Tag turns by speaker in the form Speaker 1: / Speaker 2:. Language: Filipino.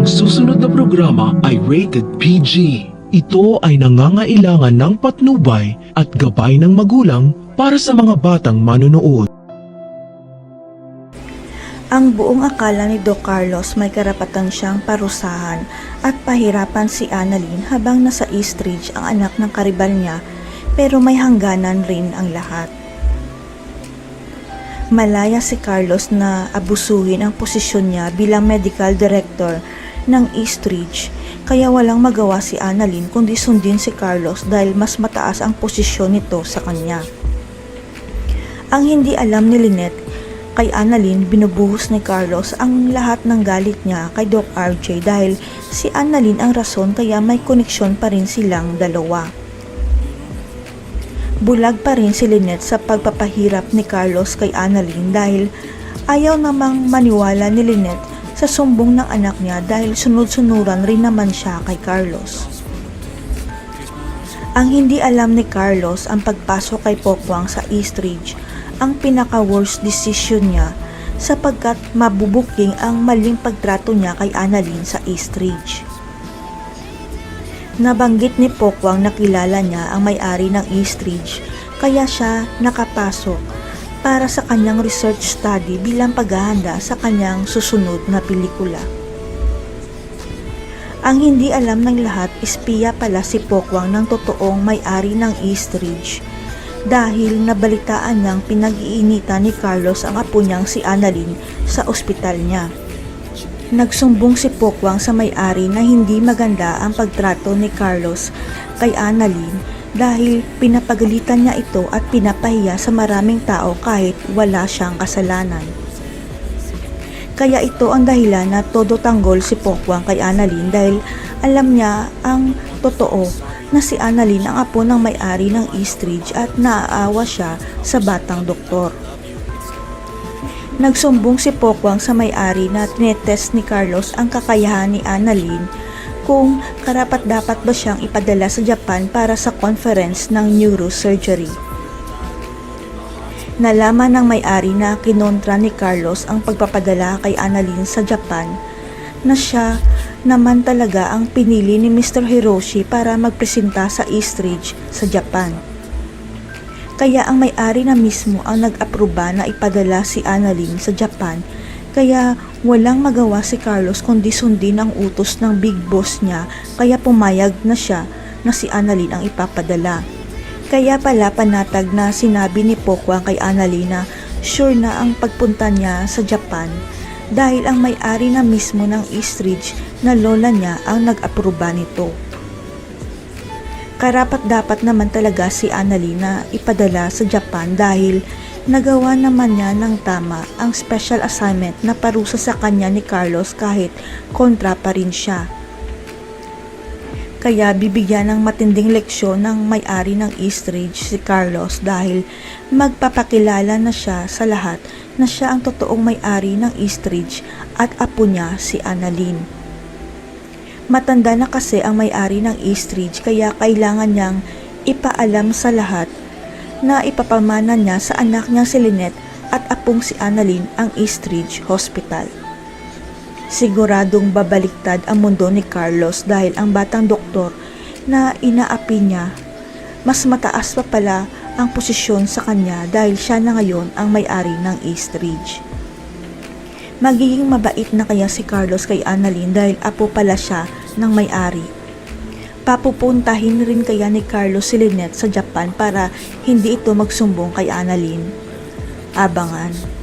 Speaker 1: Ang susunod na programa ay rated PG. Ito ay nangangailangan ng patnubay at gabay ng magulang para sa mga batang manonood.
Speaker 2: Ang buong akala ni Doc Carlos may karapatan siyang parusahan at pahirapan si Annalyn habang nasa Eastridge ang anak ng karibal niya, pero may hangganan rin ang lahat. Malaya si Carlos na abusuhin ang posisyon niya bilang medical director ng Eastridge, kaya walang magawa si Annalyn kundi sundin si Carlos dahil mas mataas ang posisyon nito sa kanya. Ang hindi alam ni Lynette, kay Annalyn binubuhos ni Carlos ang lahat ng galit niya kay Doc RJ dahil si Annalyn ang rason kaya may koneksyon pa rin silang dalawa. Bulag pa rin si Lynette sa pagpapahirap ni Carlos kay Annalyn dahil ayaw namang maniwala ni Lynette sa sumbong ng anak niya dahil sunod-sunuran rin naman siya kay Carlos. Ang hindi alam ni Carlos ang pagpasok kay Pokwang sa Eastridge ang pinaka-worst decision niya sapagkat mabubuking ang maling pagtrato niya kay Annalyn sa Eastridge. Nabanggit ni Pokwang na kilala niya ang may-ari ng Eastridge kaya siya nakapasok para sa kanyang research study bilang paghahanda sa kanyang susunod na pelikula. Ang hindi alam ng lahat, espiya pala si Pokwang ng totoong may-ari ng Eastridge dahil nabalitaan niyang pinag-iinitan ni Carlos ang apo niyang si Annalyn sa ospital niya. Nagsumbong si Pokwang sa may-ari na hindi maganda ang pagtrato ni Carlos kay Annalyn dahil pinapagalitan niya ito at pinapahiya sa maraming tao kahit wala siyang kasalanan. Kaya ito ang dahilan na todo tanggol si Pokwang kay Annalyn dahil alam niya ang totoo na si Annalyn ang apo ng may-ari ng Eastridge at naaawa siya sa batang doktor. Nagsumbong si Pokwang sa may-ari na tinetest ni Carlos ang kakayahan ni Annalyn kung karapat-dapat ba siyang ipadala sa Japan para sa conference ng neurosurgery. Nalaman ng may-ari na kinontra ni Carlos ang pagpapadala kay Annalyn sa Japan, na siya naman talaga ang pinili ni Mr. Hiroshi para magpresenta sa Eastridge sa Japan. Kaya ang may-ari na mismo ang nag-aproba na ipadala si Annalyn sa Japan, kaya walang magawa si Carlos kundi sundin ang utos ng big boss niya, kaya pumayag na siya na si Annalyn ang ipapadala. Kaya pala panatag na sinabi ni Pokwang kay Annalyn na sure na ang pagpunta niya sa Japan dahil ang may-ari na mismo ng Eastridge na lola niya ang nag-aproba nito. Karapat-dapat naman talaga si Annalyn na ipadala sa Japan dahil nagawa naman niya ng tama ang special assignment na parusa sa kanya ni Carlos kahit kontra pa rin siya. Kaya bibigyan ng matinding leksyon ng may-ari ng Eastridge si Carlos dahil magpapakilala na siya sa lahat na siya ang totoong may-ari ng Eastridge at apo niya si Annalyn. Matanda na kasi ang may-ari ng Eastridge kaya kailangan niyang ipaalam sa lahat na ipapamana niya sa anak niya si Lynette at apong si Annalyn ang Eastridge Hospital. Siguradong babaliktad ang mundo ni Carlos dahil ang batang doktor na inaapi niya, mas mataas pa pala ang posisyon sa kanya dahil siya na ngayon ang may-ari ng Eastridge. Magiging mabait na kaya si Carlos kay Annalyn dahil apo pala siya ng may-ari. Papupuntahin rin kaya ni Carlos si Lynette sa Japan para hindi ito magsumbong kay Annalyn. Abangan.